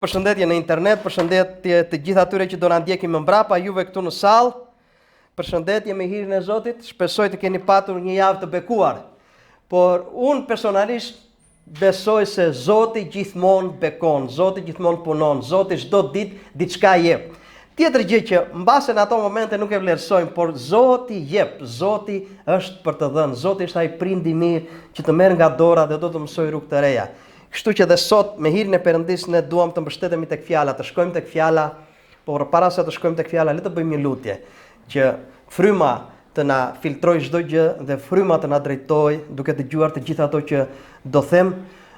Përshëndetje në internet, përshëndetje të gjithë atyre që do na ndjekin më mbrapa, juve këtu në sallë. Përshëndetje me hirin e Zotit. Shpresoj të keni patur një javë të bekuar. Por unë personalisht besoj se Zoti gjithmonë bekon, Zoti gjithmonë punon, Zoti çdo ditë diçka jep. Tjetër gjë që mbase në ato momente nuk e vlerësojmë, por Zoti jep, Zoti është për të dhënë, Zoti është ai prindi i mirë që të merr nga dora dhe do të mësoj rrugë të reja. Kështu që dhe sot me hirin e Perëndis ne duam të mbështetemi tek fjala, të shkojmë tek fjala, por para se të shkojmë tek fjala, le të bëjmë një lutje që fryma të na filtrojë çdo gjë dhe fryma të na drejtojë duke dëgjuar të gjitha ato që do them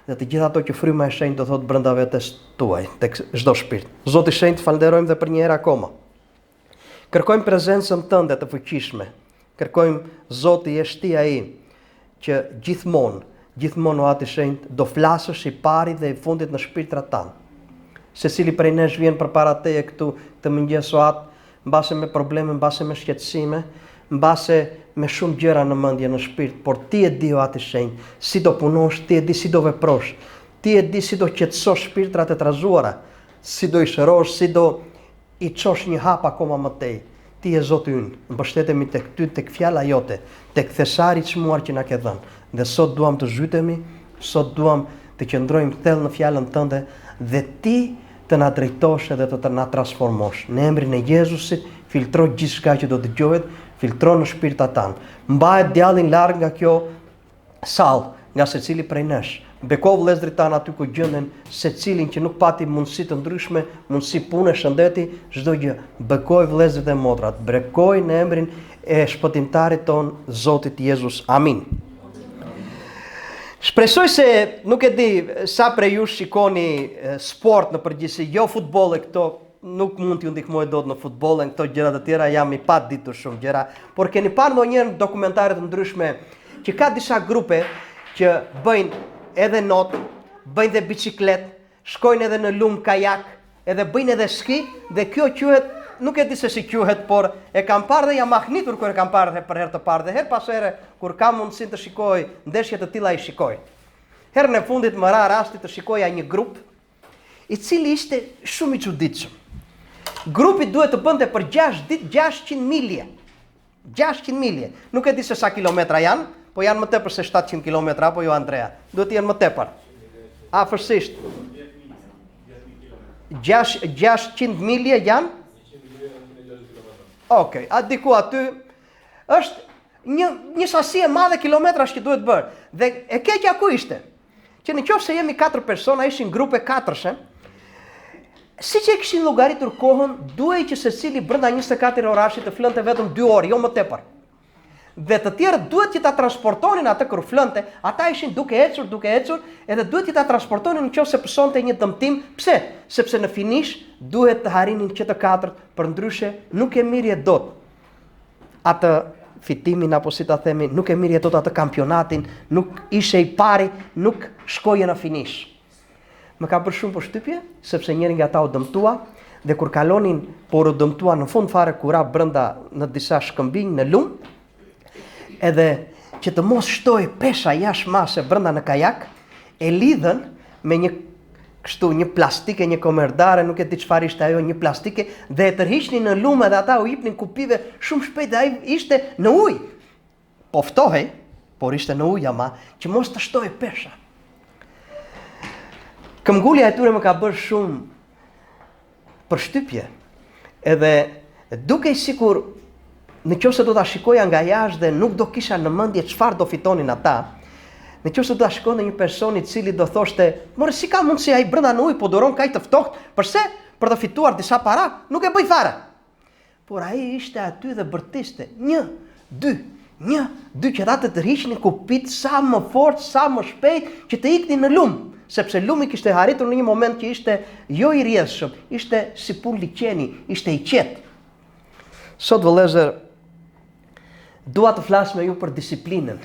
dhe të gjitha ato që fryma e shenjtë do thotë brenda vetes tuaj, tek çdo shpirt. Zoti i shenjtë, falenderojmë dhe për një herë akoma. Kërkojmë prezencën tënde të fuqishme. Kërkojmë Zoti je shtia ai që gjithmonë o Ati shenjtë do flasësh i pari dhe i fundit në shpirtrat tanë. Secili prej nesh vjen përpara teje këtu të mëngjes o Atë, mbase me probleme, mbase me shqetësime, mbase me shumë gjëra në mendje në shpirt, por ti e di o Ati shenjtë, si do punosh, ti e di si do veprosh, ti e di si do qetësosh shpirtrat e trazuara, si do i shërosh, si do i çosh një hap akoma më tej. Ti e Zoti ynë, mbështetemi tek ty, tek fjala jote, tek thesari i çmuar që na ke dhënë. Dhe sot duam të zhytemi, sot duam të qëndrojmë thellë në fjalën tënde dhe ti të na drejtosh edhe të na transformosh. Në emrin e Jezusit, filtro gjithçka që do dëgohet, filtro në shpirtat tanë. Mbahet djallin larg nga kjo sallë, nga secili prej nesh. Beko vëllezërit tanë aty ku gjenden, secilin që nuk pati mundësi të ndryshme, mundësi pune, shëndeti, çdo gjë. Bekoj vëllezërit e motrat, bekoj në emrin e shpëtimtarit ton, Zotit Jezus. Amin. Shpresoj se nuk e di sa prej jush shikoni sport në përgjithësi, jo futboll e këto, nuk mund t'ju ndihmoj dot në futboll e këto gjëra të tjera, jam i pa ditur shumë gjëra, por keni parë ndonjëherë dokumentare të ndryshme që ka disa grupe që bëjnë edhe not, bëjnë dhe biciklet, shkojnë edhe në lumë kajak, edhe bëjnë edhe ski, dhe kjo quhet, nuk e di se si quhet, por e kam parë dhe jam mahnitur kur e kam parë për herë të parë, dhe herë pas here kur kam mundësinë të shikoj ndeshje të tilla i shikoj. Herën e fundit më ra rasti të shikoja një grup i cili ishte shumë i çuditshëm. Grupi duhet të bënte për 6 ditë 600 milje. 600 milje. Nuk e di se sa kilometra janë, po janë më tepër se 700 kilometra, apo jo Andrea? Duhet të jenë më tepër. Afërsisht. 600 milje janë? Okej, a diku aty është një sasi e madhe kilometrash që duhet bërë. Dhe e keqja ku ishte? Që në qoftë se jemi 4 persona, ishin grupe 4-shë, si që e kishin llogaritur kohën, duhej që secili brenda 24 orashit të flënte vetëm 2 orë, jo më tepër. Dhe të tjerë duhet që ta transportonin atë kur flënte, ata ishin duke ecur, edhe duhet që ta transportonin nëse pësonte një dëmtim. Pse? Sepse në finish duhet të harinin që të 4, për ndryshe nuk e mirje dot atë fitimin, apo si ta themi, nuk e mirje dot atë kampionatin, nuk ishe i pari, nuk shkoje në finish. Më ka bërë shumë përshtypje, sepse njëri nga ata u dëmtua, dhe kur kalonin, por u dëmtua në fund fare kura brenda në disa shkëmbinj në lumë, edhe që të mos shtoj pesha jashtë mase brenda në kajak, e lidhen me një plastike, një komerdare, nuk e di çfarë ishte ajo, një plastike, dhe e tërhiqnin në lumë dhe ata u jepnin kupive shumë shpejt, dhe ai ishte në ujë. Po ftohej, por ishte në ujë ama, që mos të shtoj pesha. Këmbgulja e tyre më ka bërë shumë përshtypje, edhe dukej sikur nëse do ta shikoja nga jashtë dhe nuk do kisha në mendje çfarë do fitonin ata, nëse do ta shikonte një person i cili do thoshte, "More si ka mundsi ai brenda në ujë po duron kaq të ftohtë, përse? Për të fituar disa para, nuk e bëj fare." Por ai ishte aty dhe bërtiste, 1, 2 që ata të tërhiqnin kupit sa më fort, sa më shpejt që të iknin në lumë, sepse lumi kishte arritur në një moment që ishte jo i rrjedhshëm, ishte si pun liqeni, ishte i qetë. Sot vëllezër, dua të flas me ju për disiplinën.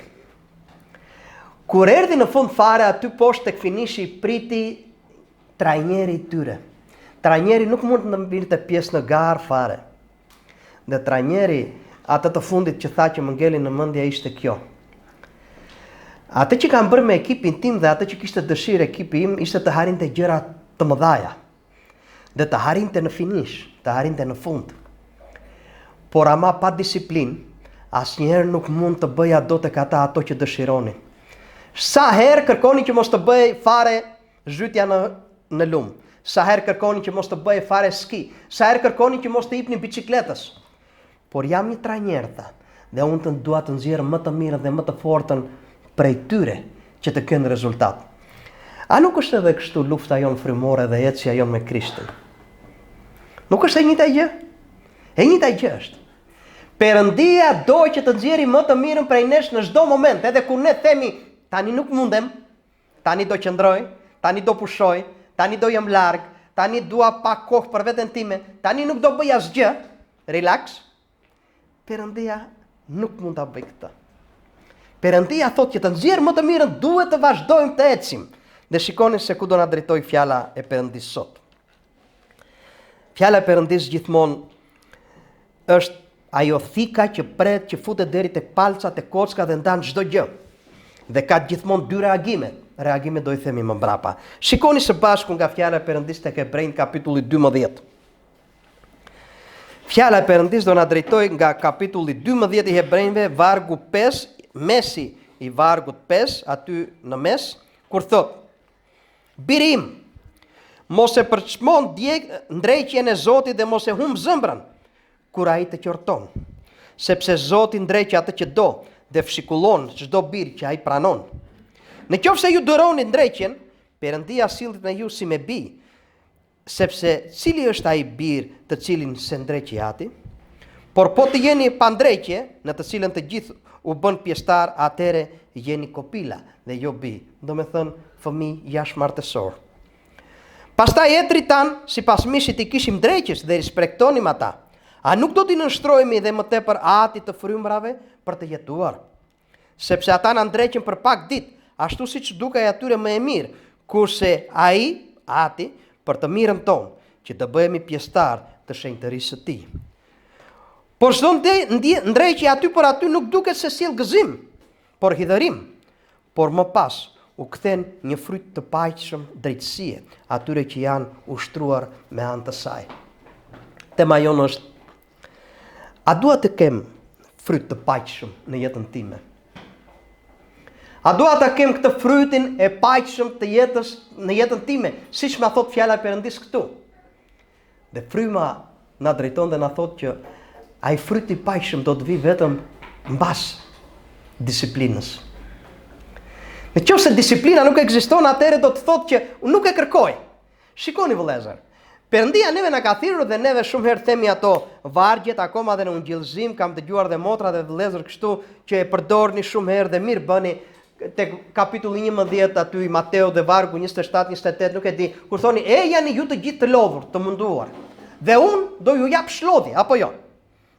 Kur erdhi në fund fare aty poshtë tek finishi i priti trajneri i tyre. Trajneri nuk mund të mbinte pjesë në garë fare. Dhe trajneri atë të fundit që tha që më ngeli në mendje ishte kjo. Atë që kam bërë me ekipin tim dhe atë që kishte dëshirë ekipi im ishte të harinte gjëra të mëdhaja. dhe të harinte në finish, të harinte në fund. Por ama pa disiplin, asnjëherë nuk mund të bëja dot tek ata ato që dëshironi. Sa herë kërkoni që mos të bëj fare zhytja në lum. Sa herë kërkoni që mos të bëj fare ski. Sa herë kërkoni që mos të hipni biçikletës. Por jam një trajner, dhe unë të dua të nxjerr më të mirën dhe më të fortën prej tyre që të kenë rezultat. A nuk është edhe kështu lufta jonë frymore dhe ecja jonë me Krishtin? Nuk është e njëjta gjë? E njëjta gjë është. Perëndia do që të nxjerrë më të mirën prej nesh në çdo moment, edhe kur ne themi tani nuk mundem, tani do qëndroj, tani do pushoj, tani do jam larg, tani dua pak kohë për veten time, tani nuk do bëj asgjë, relax. Perëndia nuk mund ta bëj këtë. Perëndia thotë që të nxjerrë më të mirën duhet të vazhdojmë të ecim. Dhe shikoni se ku do na drejtoj fjala e Perëndis sot. Fjala e Perëndis gjithmonë është ajo thika që pret, që futet deri tek palca, tek kocka dhe ndan çdo gjë. Dhe ka gjithmonë dy reagime. Reagime do i themi më mbrapa. Shikoni së bashku nga fjala e Perëndis tek Hebrejt kapitulli 12. Fjala e Perëndis do na drejtoj nga kapitulli 12 i Hebrejve, vargu 5, mesi i vargut 5, aty në mes, kur thot: Birim, mos e përçmon ndrejqjen e Zotit dhe mos e humb zëmrën kur ai të qorton, sepse Zoti ndreq atë që do dhe fshikullon çdo bir që ai pranon. Në qoftë se ju duroni ndreqjen, Perëndia sillet në ju si me bi, sepse cili është ai bir të cilin se ndreqi ati? Por po të jeni pa ndreqje, në të cilën të gjithë u bën pjesëtar, atëre jeni kopila dhe jo bi, do me thënë fëmijë jashtëmartësor. Pastaj etrit tan, sipas mishit i kishim ndreqjes dhe respektonim ata. A nuk do t'i nënshtrohemi dhe më tepër atit të frymrave për të jetuar? Sepse ata na ndreqën për pak ditë, ashtu siç dukej atyre më e mirë, kurse ai, ati, për të mirën tonë, që të bëhemi pjesëtar të shenjtërisë së tij. Por çdo ndreqje aty për aty nuk duket se sjell gëzim, por hidhërim, por më pas u kthen një fryt të paqshëm drejtësie atyre që janë ushtruar me anë të saj. Tema jonë është: a dua të kem fryt të paqshëm në jetën time? A dua të kem këtë frytin e paqshëm të jetës në jetën time, siç ma thot fjala e Perëndis këtu? Dhe fryma na drejton dhe na thot që ai fryt i paqshëm do të vi vetëm mbas disiplinës. Në qoftë se disiplina nuk ekziston, atëherë do të thotë që unë nuk e kërkoj. Shikoni vëllezër, Perëndia neve na ka thirrur dhe neve shumë herë themi ato vargjet, akoma dhe në ungjillëzim kam dëgjuar dhe motra dhe vëllezër kështu që e përdorni shumë herë dhe mirë bëni tek kapitulli 11 aty i Mateu dhe vargu 27-28, nuk e di, kur thoni e janë ju të gjithë të lodhur, të munduar, dhe unë do ju jap shlodhje, apo jo?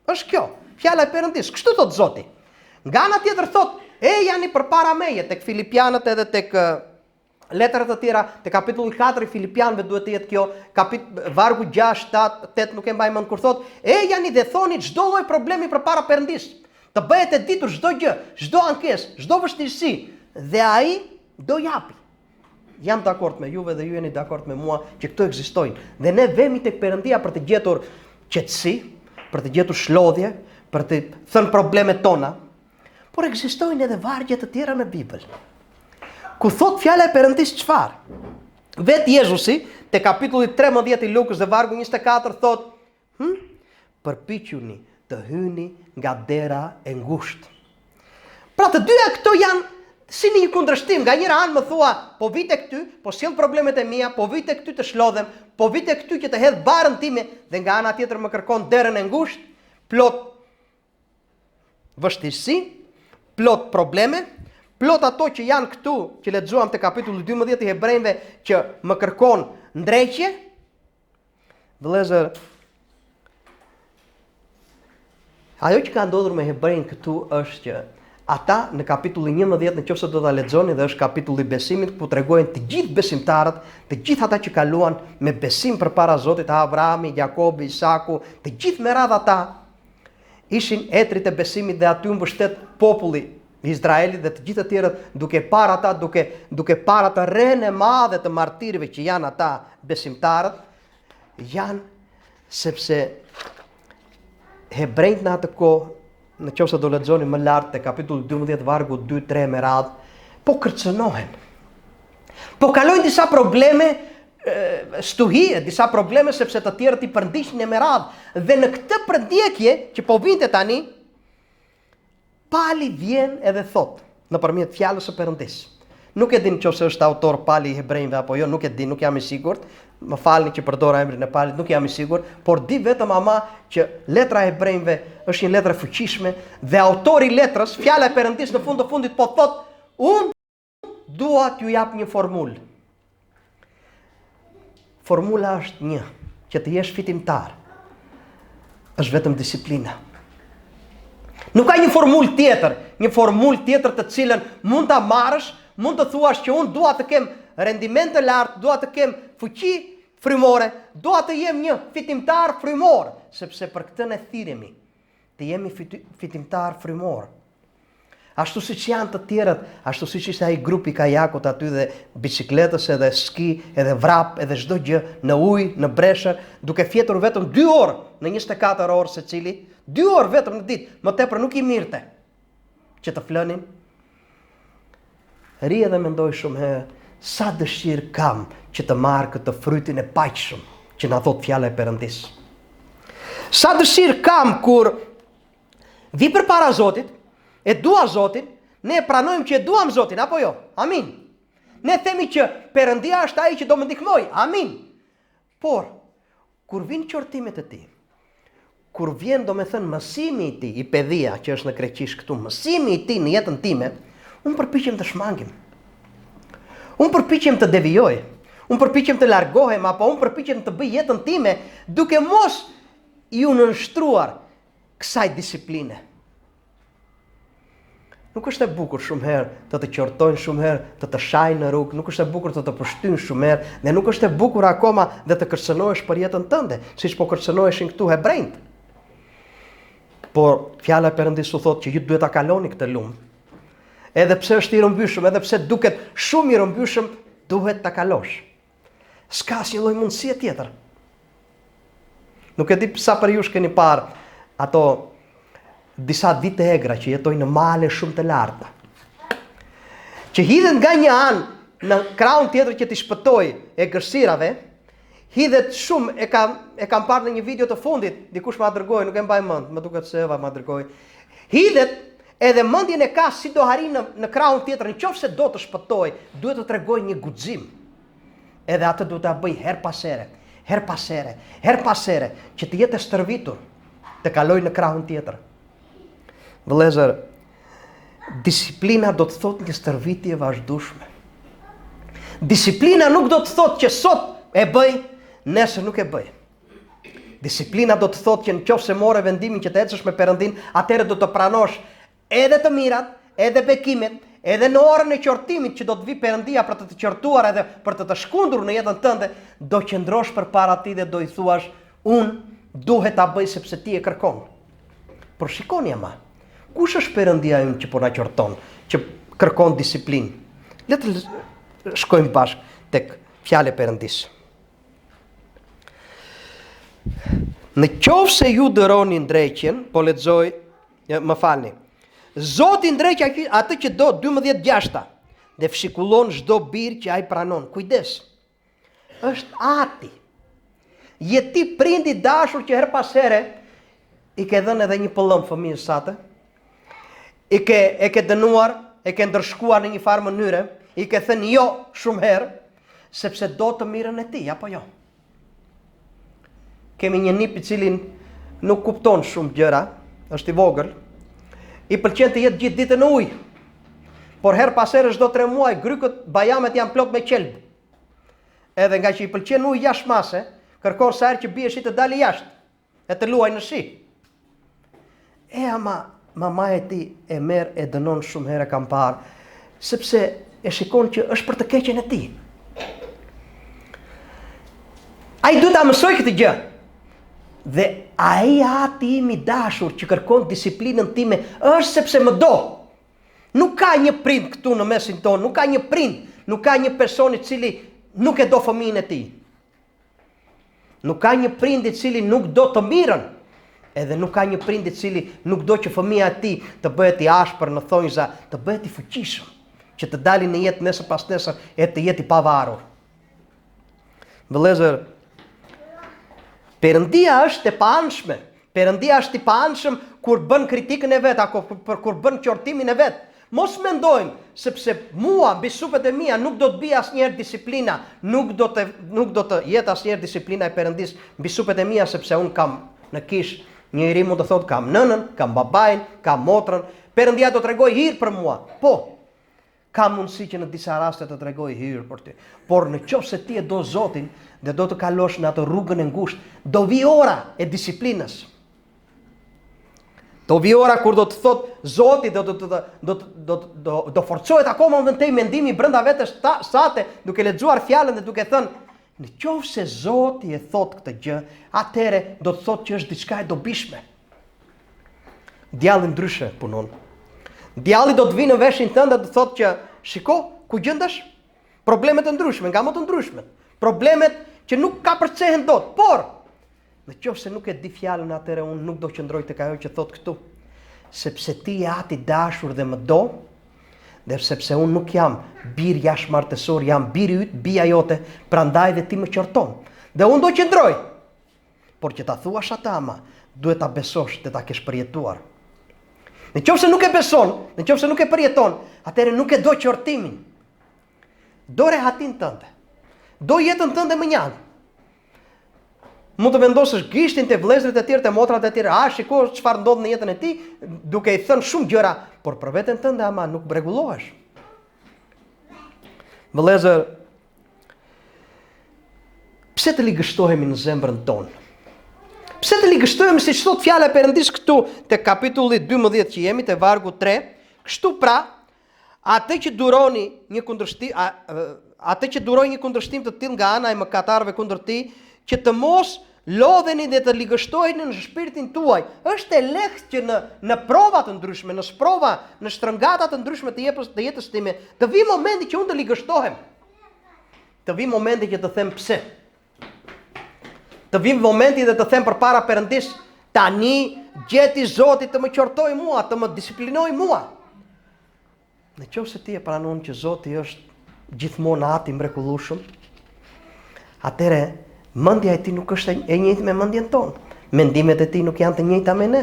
Është kjo, fjala e Perëndis, kështu thot Zoti. Nga ana tjetër thot, e janë përpara meje, tek Filipianët edhe tek letrat të tjera, tek kapitulli 4 i Filipianëve duhet të jetë kjo, vargu 6, 7, 8 nuk e mbaj mend, kur thot, e janë dhe thoni çdo lloj problemi përpara Perëndis. Të bëhet e ditur çdo gjë, çdo ankesë, çdo vështirësi, dhe ai do japi. Jam dakord me juve dhe ju jeni dakord me mua që këto ekzistojnë. Dhe ne vemi tek Perëndia për të gjetur qetësi, për të gjetur shlodhje, për të thënë problemet tona, por ekzistojnë edhe vargje të tjera në Bibël. Ku thot fjala e Perëndis çfarë? Vet Jezusi te kapitulli 13 i Lukës dhe vargu 24 thot: përpiquni të hyni nga dera e ngushtë. Pra të dyja këto janë si një kundërshtim. Nga njëra anë më thua, po vite këty, po sjell problemet e mia, po vite këty të shlodhem, po vite këty që të hedh barën time, dhe nga ana tjetër më kërkon derën e ngushtë, plot vështirësi, plot probleme, plot ato që janë këtu, që lexuam te kapitulli 12 i Hebrejve, që më kërkon ndreqje. Vëllezër, ajo që ka ndodhur me Hebrejnë këtu është që ata në kapitullin 11, nëse do ta lexoni, dhe është kapitulli i besimit, ku tregojnë të gjithë besimtarët, të gjithë ata që kaluan me besim përpara Zotit, Abrahami, Jakobi, Isaku, të gjithë me radhë ata ishin etrit e besimit dhe aty u mbështet populli i Izraelit dhe të gjithë të tjerët duke parë ata, duke parë atë rrehen e madhe të martirëve që janë ata besimtarët, janë sepse hebrejt në atë kohë, në qoftë se do lexoni më lart te kapitulli 12 vargu 2-3 me radhë, po kërcënohen. Po kalojnë disa probleme stuhie, disa probleme sepse të tjerët i përndiqnin me radhë. Dhe në këtë përndjekje që po vinte tani, Pali vjen edhe thot nëpërmjet fjalës së Perëndis. Nuk e di nëse është autor Pali i hebrejve apo jo, nuk e di, nuk jam i sigurt. Më falni që përdora emrin e Palit, nuk jam i sigurt, por di vetëm ama që letra e hebrejve është një letër e fuqishme dhe autori i letrës, fjala e Perëndis në fund të fundit po thot, unë dua t'ju jap një formulë. Formula është një, që të jesh fitimtar. Është vetëm disiplina. Nuk ka një formulë tjetër të cilën mund ta marrësh, mund të thuash që unë dua të kem rendiment të lartë, dua të kem fuqi frymore, dua të jem një fitimtar frymor, sepse për këtë ne thirremi, të jemi fitimtar frymor. Ashtu siç janë të tjerët, ashtu siç ishte ai grupi kajakut aty dhe bicikletës edhe ski, edhe vrap, edhe çdo gjë në ujë, në breshër, duke fjetur vetëm 2 orë në 24 orë secili, 2 orë vetëm në ditë, më tepër nuk I mirte që të flënin. Ri edhe mendoj shumë herë, sa dëshirë kam që të marrë këtë frytin e paqshëm që na thot fjala e Perëndis. Sa dëshirë kam kur vi përpara Zotit, e dua Zotin, ne pranojmë që e duam Zotin, apo jo? Amin. Ne themi që Perëndia është ai që do më ndihmoj. Amin. Por kur vin qortimet e tij, kur vjen domethënë mësimi I tij, I pedia që është në greqisht këtu, mësimi I tij në jetën time, unë përpiqem të shmangim. Unë përpiqem të devijoj. Unë përpiqem të largohem apo unë përpiqem të bëj jetën time duke mos Ju nënshtruar kësaj disipline. Nuk është e bukur shumë herë të të qortojnë shumë herë, të të shajnë në rrugë, nuk është e bukur të të pështynë shumë herë, dhe nuk është e bukur akoma dhe të kërcënohesh për jetën tënde, siç po kërcënoheshin këtu hebrejt. Por fjala e Perëndis u thotë që ju duhet ta kaloni këtë lumë. Edhe pse është I rrëmbyeshëm, edhe pse duket shumë I rrëmbyeshëm, duhet ta kalosh. S'ka asnjë lloj mundësie tjetër. Nuk e di sa për ju keni parë ato disa dite egra që jetojnë në male shumë të larta, që hidhen nga një anë në krahun tjetër që t'i shpëtoj e gërsirave, hidhet shumë, e kam parë në një video të fundit, dikush ma dërgoi, nuk e mbaj mend, më duket se Eva ma dërgoi. Hidhet edhe mendjen e ka si do harin në krahun tjetër, nëse do të shpëtoj, duhet të tregoj një guxim. Edhe atë duhet ta bëj her pas here, që të jetë e stërvitur, të kaloj në krahun tjetër. Vëllezër, disiplina do të thotë një stërvitje vazhdueshme. Disiplina nuk do të thotë që sot e bëj, nesër nuk e bëj. Disiplina do të thotë që nëse morë vendimin që të ecësh me Perëndin, atëherë do të pranosh edhe të mirat, edhe bekimet, edhe në orën e qortimit që do të vi Perëndia për të të qortuar edhe për të të shkundur në jetën tënde, do qëndrosh përpara Tij dhe do I thuash, unë duhet ta bëj sepse Ti e kërkon. Por shikoni ama, kush është Perëndia ynë që po na qorton, që kërkon disiplinë? Le të shkojmë bashkë tek fjala e Perëndis. Në qoftë se ju dëroni ndrejqjen, po lexoj, më falni. Zoti ndreq atë që do 12:6 dhe fshikullon çdo bir që ai pranon. Kujdes. Është ati. Je ti prindi dashur që her pas here I ke dhënë edhe një pëllëm fëmijës sate. E ke dënuar, e ke ndërshkuar në një farë mënyre, I ke thënë jo shumë herë, sepse do të mirën e tij, apo jo? Kemi një nip I cilin nuk kupton shumë gjëra, është I vogël, I pëlqen të jetë gjithë ditën në ujë, por her pas here çdo 3 muaj grykët bajamet janë plot me qelb. Edhe nga që I pëlqen ujë jashtëmase, kërkon sa herë që bie shi të dalë jashtë, e të luaj në shi. Ama mama e tij e merr e dënon shumë herë kam parë, sepse e shikon që është për të keqen e tij. Ai duhet ta mësoj këtë gjë. Dhe ai ati im I dashur që kërkon disiplinën time është sepse më do. Nuk ka një prind këtu në mesin tonë, nuk ka një prind, nuk ka një person I cili nuk e do fëmijën e tij. Nuk ka një prind I cili nuk do të mirën. Edhe nuk ka një prind I cili nuk do që fëmia e tij të bëhet I ashpër në thonjza, të bëhet I fuqishëm, që të dalin në jetë nesër pas nesër e të jetë I pavarur. Vëllezër, Perëndia është e paanshme. Perëndia është I paanshëm kur bën kritikën e vet, apo kur bën qortimin e vet. Mos mendojmë sepse mua mbi supet e mia nuk do të bie asnjëherë disiplina, nuk do të jetë asnjëherë disiplina e Perëndis mbi supet e mia sepse un kam në kish njëri mund të thotë kam nënën, kam babain, kam motrën, Perëndia do t'rregoj hir për mua. Po, ka mundësi që në disa raste të t'rregoj hir për ty. Por në qoftë se ti e do Zotin dhe do të kalosh në atë rrugën e ngushtë, do vi ora e disiplinës. Do vi ora kur do të thot Zoti do forcohet akoma në tej mendimi brenda vetes sate, duke lexuar fjalën dhe duke thënë, në qoftë se Zoti e thot këtë gjë, atëre do të thot që është diçka e dobishme. Djalli ndryshe punon. Djalli do të vinë në veshin tënd dhe do të thotë që shiko, ku gjendesh? Problemet e ndryshme, nga më të ndryshme. Problemet që nuk ka përcehen dot, por në qoftë se nuk e di fjalën, atëre unë nuk do qëndroj tek ajo që thot këtu, sepse ti je ati dashur dhe më do, dhe sepse unë nuk jam bir jashtëmartësor, jam biri yt, bija jote, prandaj dhe ti më qorton. Dhe unë do qëndroj. Por që ta thuash atë ama, duhet ta besosh dhe ta kesh përjetuar. Në qoftë se nuk e beson, në qoftë se nuk e përjeton, atëre nuk e do qortimin. Do rehatin tënde. Do jetën tënde më njëjtë. Mund të vendosësh gishtin te vëllezërit e tjerë, te motrat e tjera, shiko çfarë ndodh në jetën e tij, duke I thënë shumë gjëra, por për veten tënde ama nuk rregullohesh. Vëllezër, pse të ligështohemi në zemrën tonë? Pse të ligështohemi siç thot fjala e Perëndis këtu te kapitulli 12 që jemi te vargu 3, kështu pra, atë që duroni një kundërshtim të tillë nga ana e mëkatarëve kundër tij, që të mos lodheni dhe të ligështoheni në shpirtin tuaj. Është e lehtë që në prova të ndryshme, në sprova, në shtrëngata të ndryshme të jetës time, të vi momenti që unë të ligështohem. Të vi momenti që të them pse. Të vi momenti dhe të them përpara Perëndis, tani gjeti Zoti të më qortoj mua, të më disiplinoj mua. Në qoftë se ti e pranon që Zoti është gjithmonë ati mrekullueshëm, atëre mendja e tij nuk është e njëjtë me mendjen tonë. Mendimet e tij nuk janë të njëjta me ne.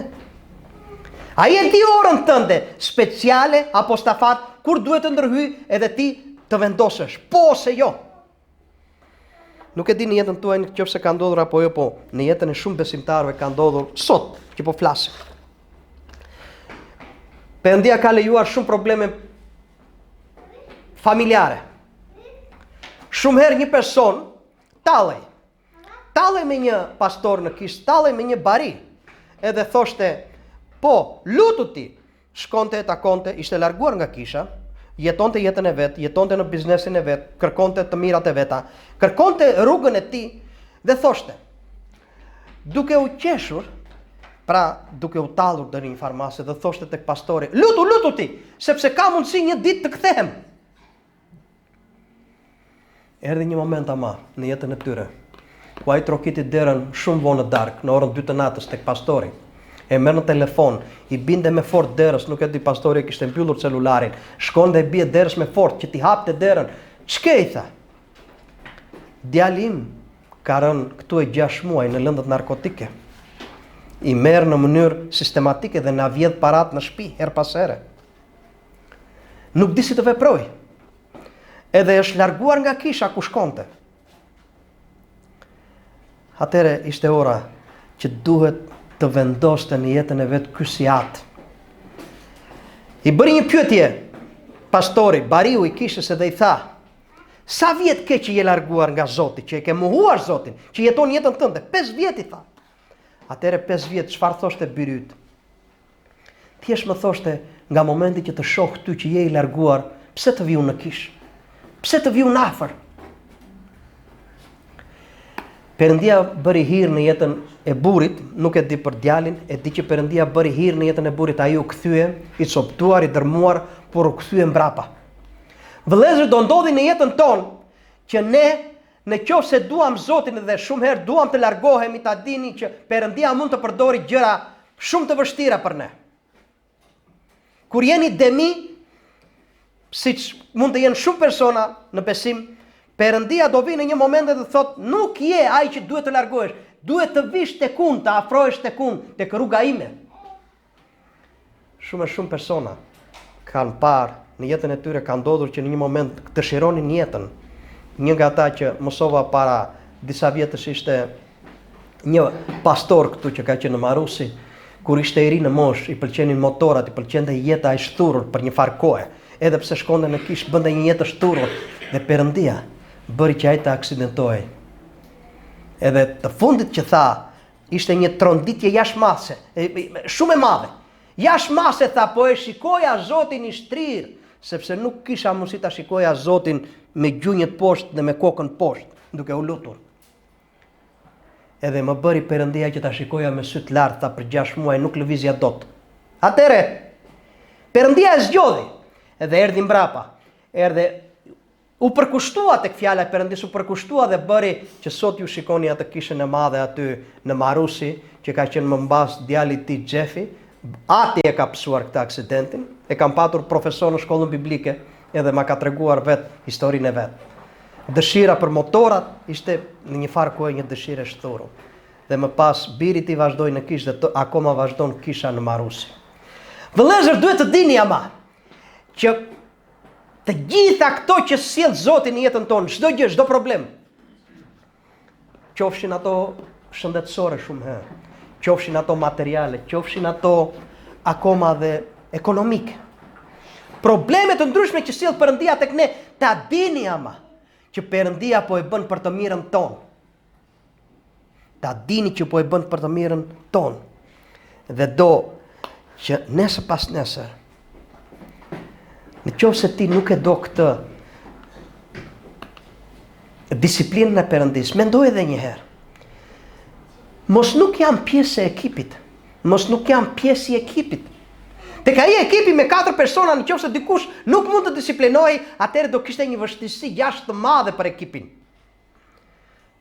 Ai e di orën tënde speciale apo stafat kur duhet të ndërhyj edhe ti të vendosësh, po ose jo. Nuk e di në jetën tuaj nëse ka ndodhur apo jo, po në jetën e shumë besimtarëve ka ndodhur sot që po flasim. Perëndia ka lejuar shumë probleme familjare. Shumë herë një person tallej me një pastor në kishë, tallej me një bari, edhe thoshte, po, lutu ti, shkonte e takonte, ishte larguar nga kisha, jetonte jetën e vet, jetonte në biznesin e vet, kërkonte të mirat e veta, kërkonte rrugën e tij dhe thoshte, duke u qeshur, pra duke u tallur deri në farmase dhe thoshte tek pastori, lutu ti, sepse ka mundësi një ditë të kthehem. Erdhi një moment ama në jetën e tyre, ku ai trokiti derën shumë vonë në darkë, në orën 2 të natës tek pastori. E merr në telefon, I binte me fort derës, nuk e di pastori kishte mbyllur celularin. Shkon dhe bie derës me fort që t'i hapte derën. Ç'ke I tha? Djali im ka rënë këtu e 6 muaj në lëndët narkotike. I merr në mënyrë sistematike dhe na vjedh parat në shtëpi her pas here. Nuk di si të veproj. Edhe është larguar nga kisha ku shkonte. Atëre ishte ora që duhet të vendoste në jetën e vet ky si atë. I bëri një pyetje pastori, bariu I kishës edhe I tha, sa vjet ke që je larguar nga Zoti, që e ke mohuar Zotin, që jeton jetën tënde? 5 vjet I tha. Atëre 5 vjet, çfarë thoshte biri yt? Thjesht më thoshte, nga momenti që të shoh ty që je I larguar, pse të viu në kishë? Pse të viu në afër? Perëndia bëri hir në jetën e burrit, nuk e di për djalin, e di që Perëndia bëri hir në jetën e burrit, ai u kthye, I coptuar, I dërmuar, por u kthye mbrapa. Vëllezër, do ndodhi në jetën tonë që ne Në qoftë se duam Zotin dhe shumë herë duam të largohemi, ta dini që Perëndia mund të përdori gjëra shumë të vështira për ne. Kur jeni demi, siç mund të jenë shumë persona në besim, Perëndia do vinë në një moment dhe thotë, nuk je ai që duhet të largohesh, duhet të vish tek unë, të afrohesh tek unë, tek rruga ime. Shumë persona kanë parë në jetën e tyre, ka ndodhur që në një moment dëshironin jetën. Një nga ata që mësova para disa vjetësh ishte një pastor këtu që ka qenë në Marusi, kur ishte i ri në moshë, i pëlqenin motorat, i pëlqente jeta e shturur për një farë kohe, edhe pse shkonte në kishë bënte një jetë shturur, dhe Perëndia bëri që ai të aksidentohej. Edhe të fundit që tha, ishte një tronditje jashtëmase, shumë e madhe. Jashtëmase tha, po e shikoja Zotin i shtrirë, sepse nuk kisha mundësi ta shikoja Zotin me gjunjët poshtë dhe me kokën poshtë, duke u lutur. Edhe më bëri Perëndia që ta shikoja me sy të lartë, tha për 6 muaj nuk lëvizja dot. Atëre, Perëndia e zgjodhi, edhe erdhi mbrapa, u përkushtua tek fjala e Perëndis, u përkushtua dhe bëri që sot ju shikoni atë kishën e madhe aty në Marusi, që ka qenë më mbas djali i tij Xhefi, ati e ka pësuar këtë aksidentin, e kam patur profesor në shkollën biblike, edhe ma ka treguar vetë historinë e vetë. Dëshira për motorat ishte në një farë kohë një dëshirë e shturur. Dhe më pas birit i vazhdoi në kishë dhe akoma vazhdon kisha në Marusi. Vëllezër, duhet të dini ama që të gjitha këto që sjell Zoti në jetën tonë, çdo gjë, çdo problem, qofshin ato shëndetësore shumë herë, qofshin ato materiale, qofshin ato akoma dhe ekonomike. Problemet të ndryshme që sjell Perëndia tek ne, ta dini ama që Perëndia po e bën për të mirën tonë. Ta dini që po e bën për të mirën tonë. Dhe do që nesër pas nesër, në qoftë se ti nuk e do këtë disiplinën e Perëndis, mendoj edhe një herë. Mos nuk jam pjesë e ekipit. Mos nuk jam pjesë i ekipit. Tek ai ekipi me 4 persona, në qoftë se dikush nuk mund të disiplinohej, atëherë do kishte një vështirësi jashtë të madhe për ekipin.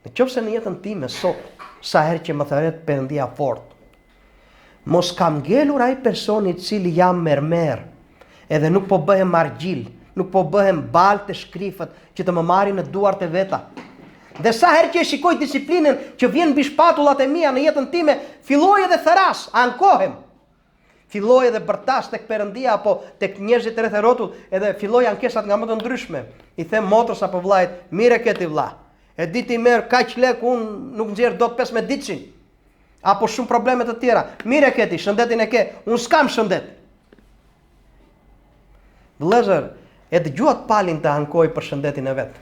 Në qoftë se në jetën time sot, sa herë që më thëret Perëndia fort, mos kam ngelur ai personi i cili jam mermer, edhe nuk po bëhem argjil, nuk po bëhem balë të shkrifët që të më marrin në duart e veta. Dhe sa herë që e shikoj disiplinën që vjen mbi shpatullat e mia në jetën time, filloj edhe thëras, ankohem. Filloj edhe bërtas tek Perëndia apo tek njerëzit rreth e rrotull, edhe filloj ankesat nga më të ndryshme. I them motrës apo vllajt, mire këti vlla. E di ti merr kaq lek, un nuk nxjerr dot 15 ditësin. Apo shumë probleme të tjera. Mire këti, shëndetin e ke, un s'kam shëndet. Vëllezër, e dëgjuat palin të ankoj për shëndetin e vet.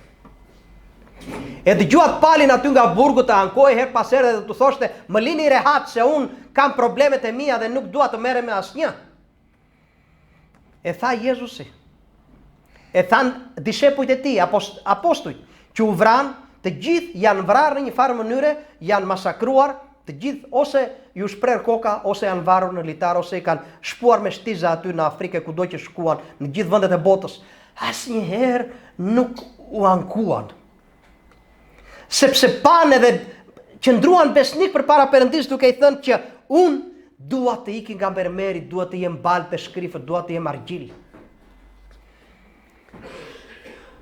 E dëgjuat palin aty nga burgu të ankoj her pas here dhe të thoshte, më lini rehat se un kam problemet e mia dhe nuk dua të merrem me asnjë. E tha Jezusi. E than dishepujt e tij, apostujt, që u vran, të gjithë janë vrarë në një farë mënyre, janë masakruar, të gjithë ose ju shprer koka, ose janë varur në litar, ose i kanë shpuar me shtiza aty në Afrikë, kudo që shkuan, në gjithë vendet e botës. Asnjëherë nuk u ankuan. Sepse pan edhe qëndruan besnik përpara Perëndis duke i thënë që unë dua të iki nga mermeri, dua të jem balë të shkrifët, dua të jem argjil.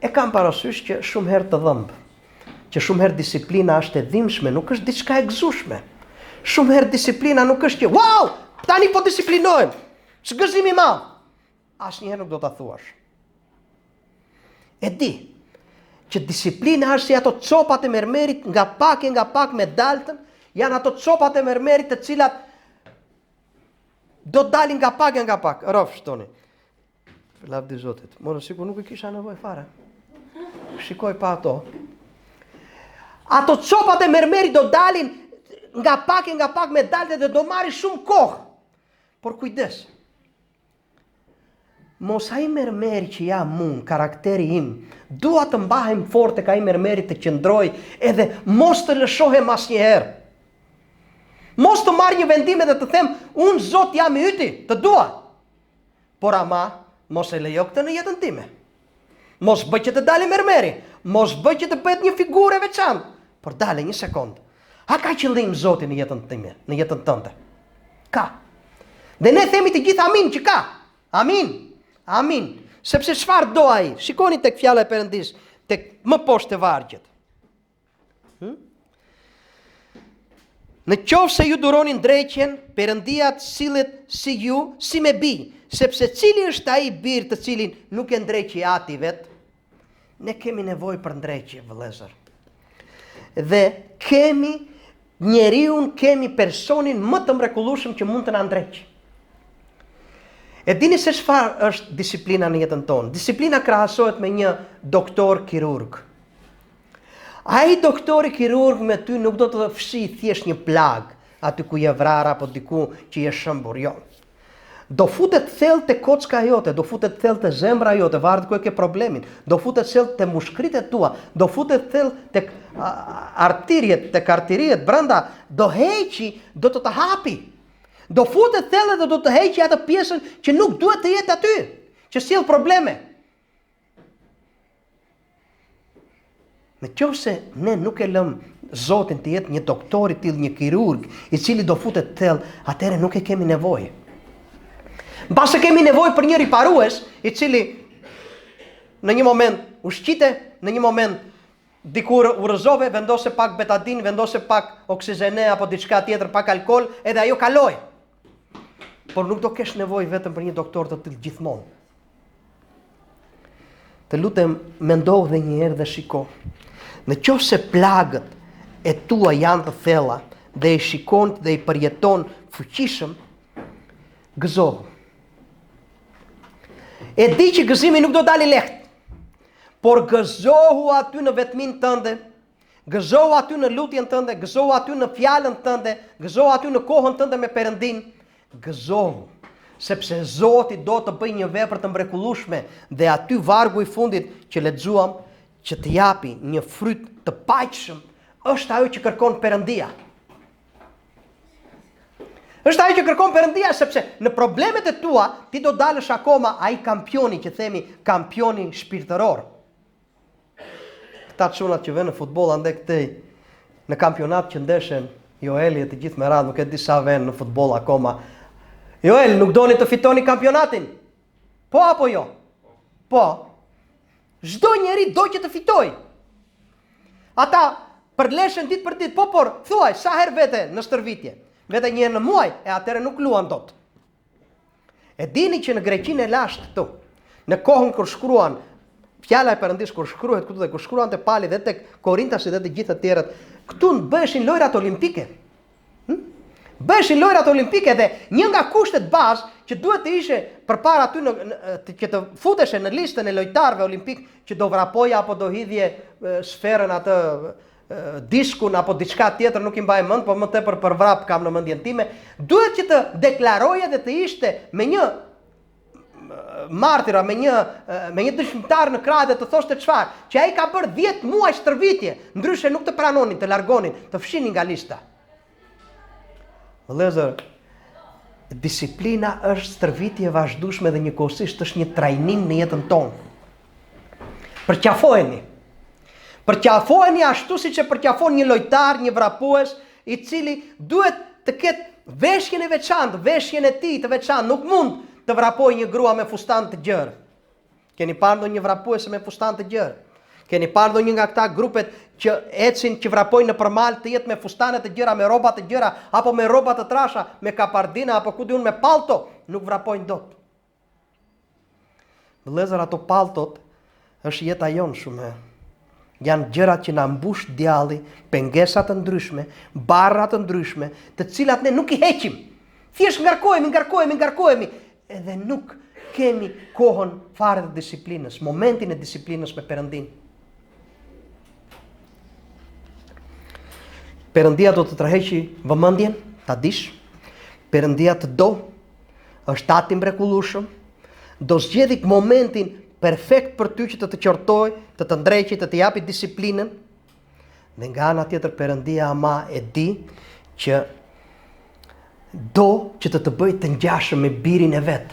E kam parasysh që shumë herë të dhëmbë, që shumë herë disiplina është e dhimbshme, nuk është diçka e gëzueshme. Shumë herë disiplina nuk është që wow, tani po disiplinohem, ç'gëzim i madh. Asnjëherë nuk do ta thuash. E di që disiplina është si ato copat e mermerit nga pak me daltën, janë ato copat e mermerit të cilat do dalin nga pak. Rof shtoni. Lavdi Zotit. Morë sikur nuk e kisha nevojë fare. Shikoj pa ato. Ato copat e mermerit do dalin nga pak me daltën dhe do marrin shumë kohë. Por kujdes. Mos ai mermeri që jam unë, karakteri im, dua të mbahem fort tek ai mermeri të qëndroj edhe mos të lëshohem asnjëherë. Mos të marr një vendim dhe të them, unë Zot jam i yti, të dua. Por ama, mos e lejo këtë në jetën time. Mos bëj që të dali mermeri, mos bëj që të bëhet një figurë e veçantë, por dale një sekond. A ka qëllim Zoti në jetën time, në jetën tënde? Ka. Dhe ne themi të gjithë amin që ka. Amin. Amin. Sepse çfarë do ai? Shikoni tek fjala e Perëndis, tek më poshtë të vargjet. Në qoftë se ju duroni ndreqjen, Perëndia sillet si ju, si me bij, sepse cili është ai bir të cilin nuk e ndreqi ati vet? Ne kemi nevojë për ndreqje, vëllezër. Dhe kemi njeriun, kemi personin më të mrekullueshëm që mund të na ndreqë. E dini se çfarë është disiplina në jetën tonë? Disiplina krahasohet me një doktor kirurg. Ai doktori kirurg me ty nuk do të fshi thjesht një plag aty ku je vrarë apo diku që je shëmbur, jo. Do futet thellë te kocka jote, do futet thellë te zemra jote, varet ku e ke problemin. Do futet thellë te mushkritet tua, do futet thellë tek arteriet brenda, do heqi, do të hapi. Do futet thellë dhe do të heqi atë pjesën që nuk duhet të jetë aty, që sjell probleme. Në qoftë se ne nuk e lëm Zotin të jetë një doktor i tillë, një kirurg, i cili do futet thellë, atëherë nuk e kemi nevojë. Mbase kemi nevojë për një riparues, i cili në një moment ushqite, në një moment dikur urrëzove, vendose pak betadin, vendose pak oksigene apo diçka tjetër, pak alkool, edhe ajo kaloi. Por nuk do kesh nevojë vetëm për një doktor të tillë gjithmonë. Të lutem, mendo dhe një herë dhe shiko. Në qoftë se plagët e tua janë të thella dhe i shikon dhe i përjeton fuqishëm, gëzohu. E di që gëzimi nuk do dali lehtë, por gëzohu aty në vetmin tënde, gëzohu aty në lutjen tënde, gëzohu aty në fjalën tënde, gëzohu aty në kohën tënde me Perëndin, gëzohu. Sepse Zoti do të bëjë një vepër të mrekullueshme dhe aty vargu i fundit që lexuam, që të japi një fryt të paqshëm, është ajo që kërkon Perëndia. Është ajo që kërkon Perëndia, sepse në problemet e tua ti do dalësh akoma ai kampioni që themi kampioni shpirtëror. Këta çunat që vënë në futboll ande këtej në kampionat që ndeshen, Joeli e të gjithë me radhë, nuk e di sa vënë në futboll akoma. Joel, nuk doni të fitoni kampionatin? Po apo jo? Po. Çdo njeri do që të fitoj. Ata përleshen ditë për ditë, po por, thuaj, sa herë vete në stërvitje? Vete një herë në muaj, e atëre nuk luan dot. E dini që në Greqinë e lashtë këtu, në kohën kur shkruan, fjala e Perëndis kur shkruhet këtu dhe kur shkruan te Pali dhe tek Korintasit dhe të gjithë të tjerët, këtu bëheshin lojrat olimpike. Bëheshin lojrat olimpike dhe një nga kushtet bazë që duhet të ishe përpara aty që të futeshe në listën e lojtarëve olimpik që do vrapoja apo do hidhje sferën atë diskun apo diçka tjetër, nuk i mbaj mend, po më tepër për vrap kam në mendjen time, duhet që të deklaroje dhe të ishte me një martira, me një dëshmitar në krah dhe të thoshte çfarë, që ai ka bërë 10 muaj stërvitje, ndryshe nuk të pranonin, të largonin, të fshinin nga lista. Vëllezër, disiplina është stërvitje e vazhdueshme dhe njëkohësisht është një trajnim në jetën tonë. Përqafoheni. Përqafoheni ashtu siç e përqafon një lojtar, një vrapues, i cili duhet të ketë veshjen e veçantë, veshjen e tij të veçantë, nuk mund të vrapojë një grua me fustan të gjerë. Keni parë ndonjë vrapues me fustan të gjerë? Keni parë ndonjë nga këta grupet që ecin, që vrapojnë në përmal të jetë me fustane të gjëra, me rroba të gjëra, apo me rroba të trasha, me kapardina, apo ku diun me palto, nuk vrapojnë dot. Vëllezër, ato paltot është jeta jonë shumë. Janë gjërat që na mbush djalli, pengesa të ndryshme, barra të ndryshme, të cilat ne nuk i heqim. Thjesht ngarkohemi, edhe nuk kemi kohën fare të disiplinës, momentin e disiplinës me Perëndin. Perëndia do të tërheqi vëmendjen, ta dish. Perëndia të do, është Tati mrekullueshëm, do zgjedhë momentin perfekt për ty që të qortoj, të ndreqi, të japi disiplinën. Dhe nga ana tjetër Perëndia ama e di që do që të bëj të ngjashëm me birin e vet.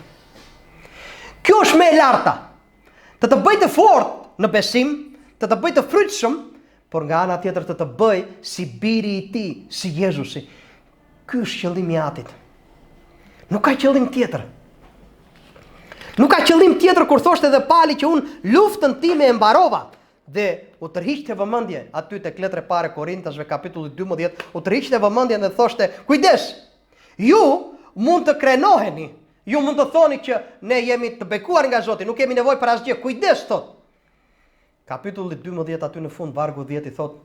Kjo është më e larta. Të bëj të fortë në besim, të bëj të frytshëm, por nga ana tjetër të bëj si biri i tij, si Jezusi. Ky është qëllimi i atit. Nuk ka qëllim tjetër. Nuk ka qëllim tjetër kur thoshte edhe Pali që unë luftën time e mbarova. Dhe u tërhiqte vëmendje aty tek letra e parë Korintasve kapitulli 12, u tërhiqte vëmendjen dhe thoshte, kujdes, ju mund të krenoheni, ju mund të thoni që ne jemi të bekuar nga Zoti, nuk kemi nevojë për asgjë, kujdes thot. Kapitulli 12 aty në fund vargu 10 i thot,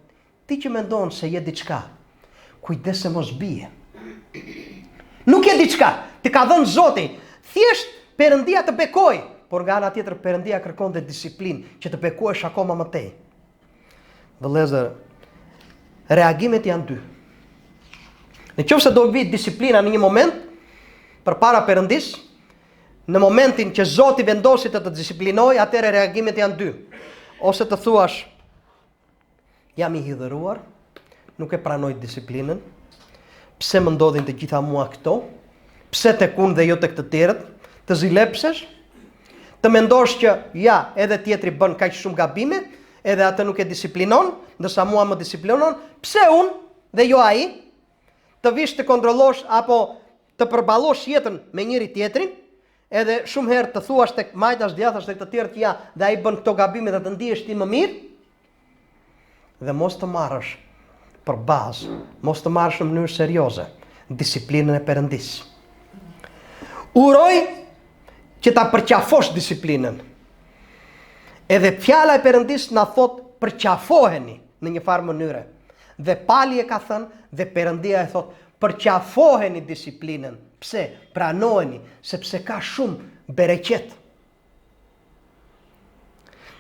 ti që mendon se je diçka, kujdes se mos bie. Nuk je diçka, ti ka dhënë Zoti, thjesht Perëndia të bekoj, por nga ana tjetër Perëndia kërkon dhe disiplinë që të bekohesh akoma më tej. Vëllezër, reagimet janë dy. Nëse do vi disiplina në një moment përpara Perëndis, në momentin që Zoti vendosi të disiplinoj, atëherë reagimet janë dy. Ose të thuash, jam i hidhëruar, nuk e pranoj disiplinën, pse më ndodhin të gjitha mua këto, pse tek unë dhe jo tek të tjerët, të zilepsesh, të mendosh që ja, edhe tjetri bën kaq shumë gabime, edhe atë nuk e disiplinon, ndërsa mua më disiplinon, pse unë dhe jo ai, të vish të kontrollosh apo të përballosh jetën me njëri tjetrin, edhe shumë herë të thuash tek majtas djathtas tek të tjerët ja, dhe ai bën këto gabime dhe të ndihesh ti më mirë, dhe mos të marrësh për bazë, mos të marrësh në mënyrë serioze disiplinën e Perëndis. Uroj që ta përqafosh disiplinën. Edhe fjala e Perëndis na thot përqafoheni në një farë mënyre. Dhe Pali e ka thënë dhe Perëndia e thot përqafoheni disiplinën. Pse? Pranojeni, sepse ka shumë bereqet.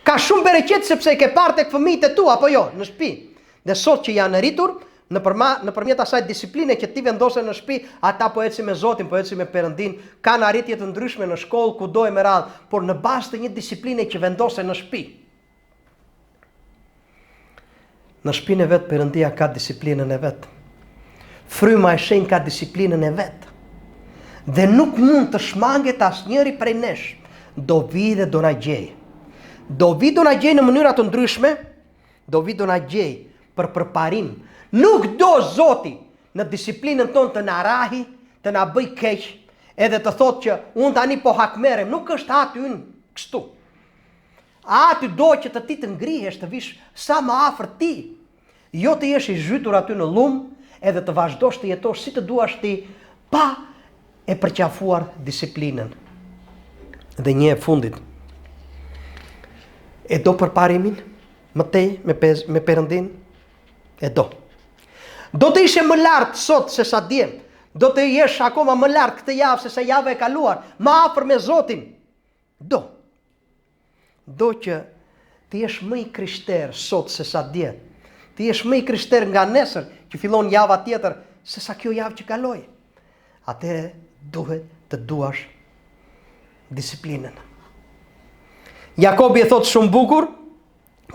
Ka shumë bereqet sepse i ke parë tek fëmijët e tu apo jo, në shtëpi. Dhe sot që janë rritur, nëpërmjet asaj disipline që ti vendose në shtëpi, ata po ecin me Zotin, po ecin me Perëndin, kanë arritje të ndryshme në shkollë, kudo e me radhë, por në bazë të një disipline që vendose në shtëpi. Në shtëpinë e vet Perëndia ka disiplinën e vet. Fryma e shenjtë ka disiplinën e vet. Dhe nuk mund të shmanget asnjëri prej nesh. Do vi dhe do na gjej. Do vi do na gjej në mënyra të ndryshme, do vi do na gjej për përparim. Nuk do Zoti në disiplinën tonë të na rahi, të na bëj keq, edhe të thotë që unë tani po hakmerem, nuk është aty unë kështu. Aty do që të ti të ngrihesh, të vish sa më afër ti, jo të jesh i zhytur aty në lum, edhe të vazhdosh të jetosh si të duash ti, pa e përqafuar disiplinën. Dhe një e fundit, e do përparimin më tej me Perëndin? E do. Do të ishe më lartë sot se sa dje, do të jesh akoma më lartë këtë javë se sa javë e kaluar, më afër me Zotin. Do. Do që të jesh më i krishter sot se sa dje. Të jesh më i krishter nga nesër që fillon java tjetër se sa kjo javë që kaloi. Atëherë duhet të duash disiplinën. Jakobi e thot shumë bukur,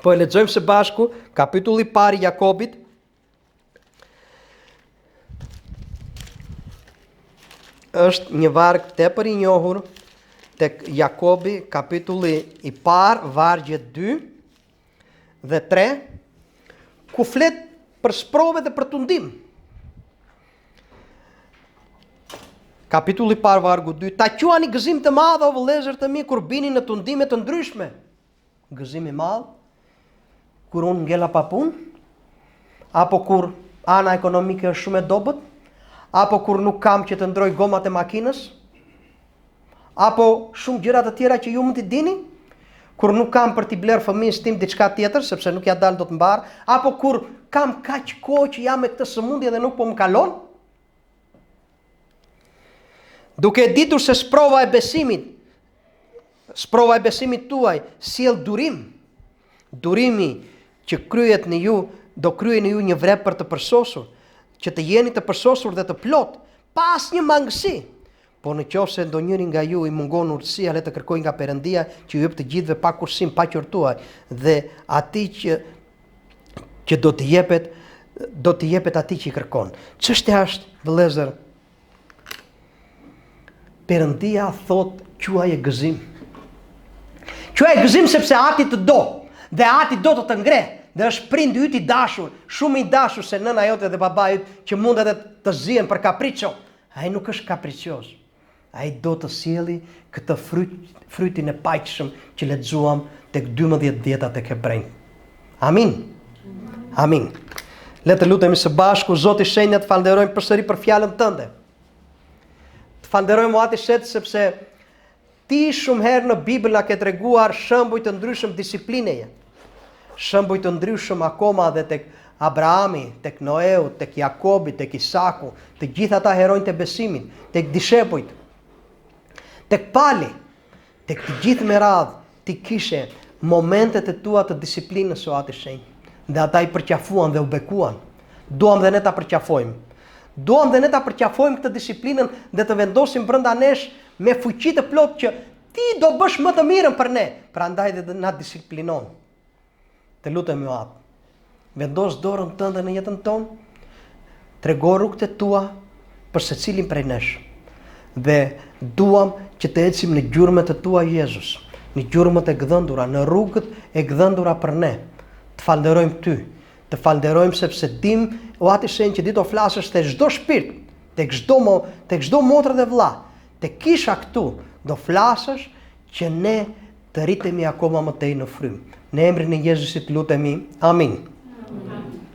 po e lexojmë së bashku, kapitulli i parë i Jakobit. Është një varg tepër i njohur tek Jakobi, kapitulli i parë, vargjet 2 dhe 3, ku flet për sprove dhe për tundim. Kapitulli i parë, vargu 2, ta quani gëzim të madh o vëllezër të mi kur bini në tundime të ndryshme. Gëzim i madh kur unë ngella pa punë, apo kur ana ekonomike është shumë e dobët, apo kur nuk kam që të ndroj gomat e makinës, apo shumë gjëra të tjera që ju mund t'i dini, kur nuk kam për t'i bler fëmijës tim diçka tjetër, sepse nuk ja dal do të mbar, apo kur kam kaq kohë që jam me këtë sëmundje dhe nuk po më kalon. Duke ditur se sprova e besimit tuaj sjell durim. Durimi që kryet në ju, do kryej në ju një vepër të përsosur, që të jeni të përsosur dhe të plot, pa asnjë mangësi. Po nëse ndonjëri nga ju i mungon urtësia, le të kërkojë nga Perëndia që ju jep të gjithëve pa kursim, pa qortuar, dhe atij që do të jepet atij që i kërkon. Çështja është, vëllezër, Perëndia thot quaje gëzim. Quaje gëzim sepse ati të do. Dhe ati do të ngre. Dhe është prindi yt i dashur, shumë i dashur se nëna jote dhe baba yt që mund edhe të zihen për kapriço. Ai nuk është kapricioz. Ai do të sjelli këtë frytin e paqshëm që lexuam tek 12 dietat e Hebrejt. Amin. Amin. Le të lutemi së bashku Zoti shenjat të falenderojmë përsëri për fjalën tënde. Të falenderojmë Ati shet sepse ti shumë herë në Bibël na ke treguar shembuj të ndryshëm disiplineje. Shembuj të ndryshëm akoma edhe tek Abrahami, tek Noeu, tek Jakobi, tek Isaku, të gjithë ata heronjtë e besimit, tek dishepujt, tek Pali, tek të gjithë me radhë, ti kishe momentet e tua të disiplinës o Ati shenjë. Dhe ata i përqafuan dhe u bekuan. Duam dhe ne ta përqafojmë. Duam dhe ne ta përqafojmë këtë disiplinën dhe të vendosim brenda nesh me fuqi të plotë që ti do bësh më të mirën për ne. Prandaj dhe na disiplinon. Të lutemi o Atë. Vendos dorën tënde në jetën tonë. Trego rrugët e tua për secilin prej nesh. Dhe duam që të ecim në gjurmët e tua Jezus, në gjurmët e gdhëndura, në rrugët e gdhëndura për ne. Të falenderojmë ty, të falenderojmë sepse dim o Ati shenjë që do flasësh te çdo shpirt, tek çdo motër dhe vëlla, tek kisha këtu do flasësh që ne të rritemi akoma më tej në frymë. Në emrin e Jezusit lutemi. Amin.